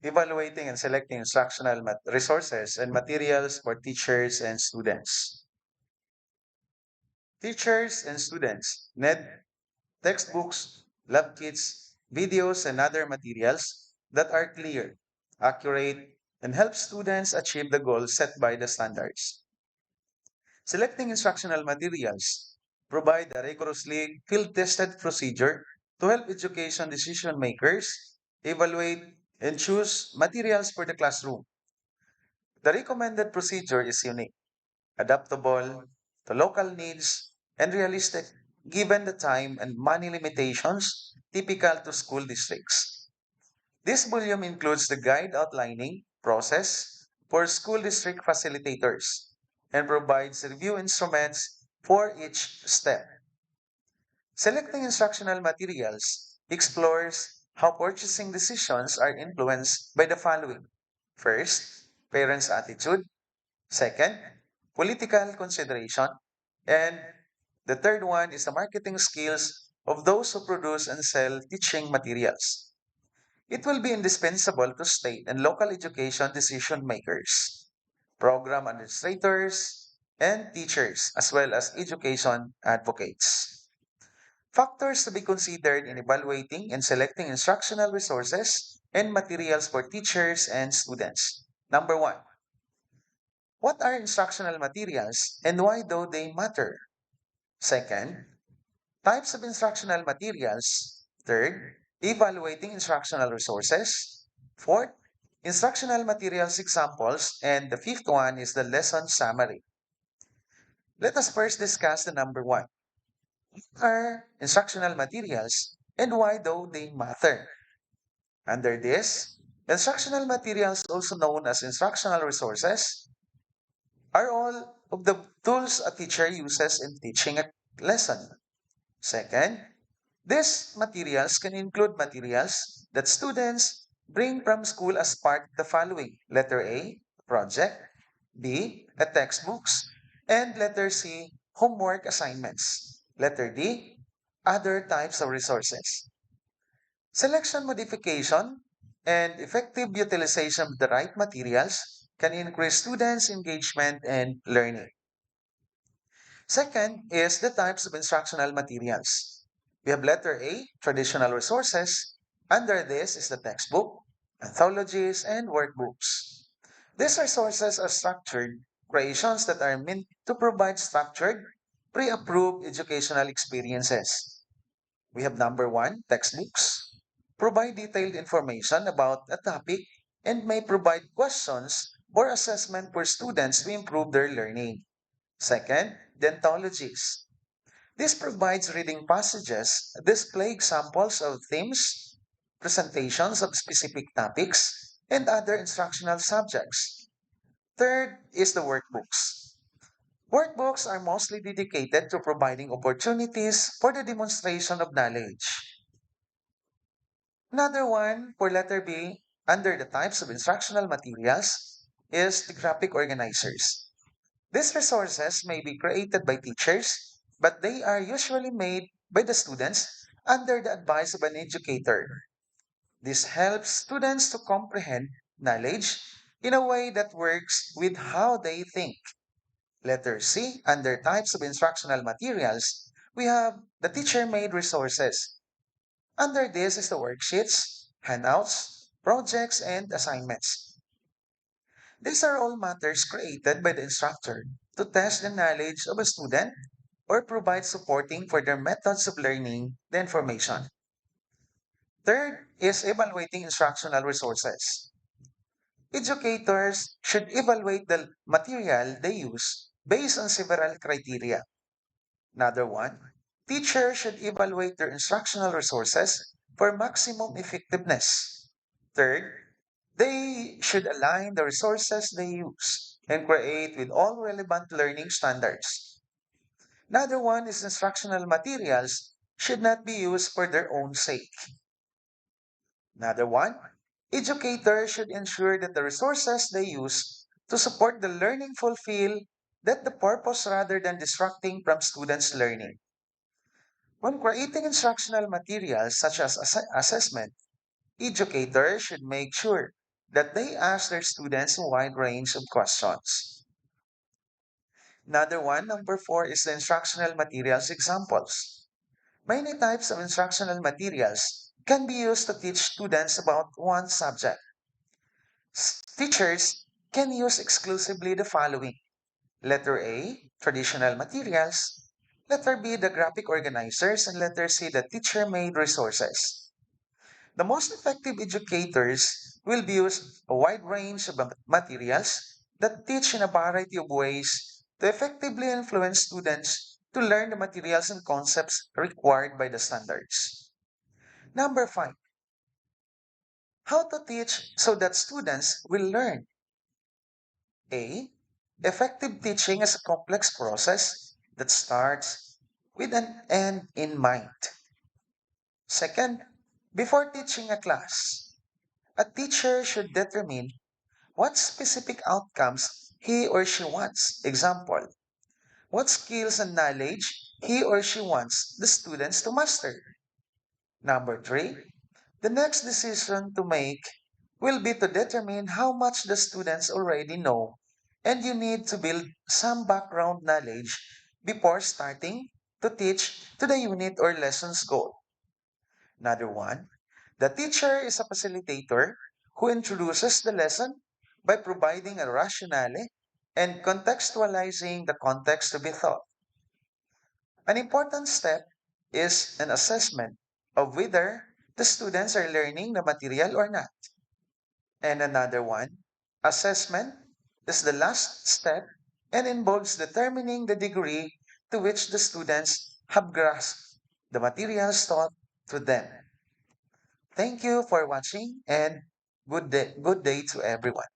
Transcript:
evaluating and selecting instructional resources and materials for teachers and students. Teachers and students need textbooks, lab kits, videos, and other materials that are clear, accurate, and help students achieve the goals set by the standards. Selecting instructional materials provide a rigorously field-tested procedure to help education decision makers evaluate and choose materials for the classroom. The recommended procedure is unique, adaptable to local needs, and realistic given the time and money limitations typical to school districts. This volume includes the guide outlining process for school district facilitators and provides review instruments for each step. Selecting instructional materials explores how purchasing decisions are influenced by the following. First, parents' attitude. Second, political consideration. And the third one is the marketing skills of those who produce and sell teaching materials. It will be indispensable to state and local education decision makers, program administrators, and teachers, as well as education advocates. Factors to be considered in evaluating and selecting instructional resources and materials for teachers and students. Number one, what are instructional materials and why do they matter? Second, types of instructional materials. Third, evaluating instructional resources. Fourth, instructional materials examples. And the fifth one is the lesson summary. Let us first discuss the number one. What are instructional materials and why do they matter? Under this, instructional materials, also known as instructional resources, are all of the tools a teacher uses in teaching a lesson. Second, these materials can include materials that students bring from school as part of the following. Letter A, project. B, a textbooks. And letter C, homework assignments. Letter D, other types of resources. Selection modification and effective utilization of the right materials can increase students' engagement and learning. Second is the types of instructional materials. We have letter A, traditional resources. Under this is the textbook, anthologies, and workbooks. These resources are structured creations that are meant to provide structured, pre-approved educational experiences. We have number one, textbooks. Provide detailed information about a topic and may provide questions or assessment for students to improve their learning. Second, dentologies. This provides reading passages, display examples of themes, presentations of specific topics, and other instructional subjects. Third is the workbooks. Workbooks are mostly dedicated to providing opportunities for the demonstration of knowledge. Another one for letter B, under the types of instructional materials, is the graphic organizers. These resources may be created by teachers, but they are usually made by the students under the advice of an educator. This helps students to comprehend knowledge in a way that works with how they think. Letter C, under types of instructional materials, we have the teacher-made resources. Under this is the worksheets, handouts, projects, and assignments. These are all matters created by the instructor to test the knowledge of a student or provide supporting for their methods of learning the information. Third is evaluating instructional resources. Educators should evaluate the material they use based on several criteria. Another one, teachers should evaluate their instructional resources for maximum effectiveness. Third, they should align the resources they use and create with all relevant learning standards. Another one is instructional materials should not be used for their own sake. Another one, educators should ensure that the resources they use to support the learning fulfill that the purpose rather than distracting from students' learning. When creating instructional materials such as assessment, educators should make sure that they ask their students a wide range of questions. Another one, number four, is the instructional materials examples. Many types of instructional materials can be used to teach students about one subject. Teachers can use exclusively the following. Letter A, traditional materials. Letter B, the graphic organizers. And letter C, the teacher-made resources. The most effective educators will use a wide range of materials that teach in a variety of ways to effectively influence students to learn the materials and concepts required by the standards. Number five, how to teach so that students will learn. A. Effective teaching is a complex process that starts with an end in mind. Second, before teaching a class, a teacher should determine what specific outcomes he or she wants. Example, what skills and knowledge he or she wants the students to master. Number three, the next decision to make will be to determine how much the students already know, and you need to build some background knowledge before starting to teach to the unit or lesson's goal. Another one, the teacher is a facilitator who introduces the lesson by providing a rationale and contextualizing the context to be taught. An important step is an assessment of whether the students are learning the material or not. And another one, assessment is the last step and involves determining the degree to which the students have grasped the materials taught to them. Thank you for watching and good day to everyone.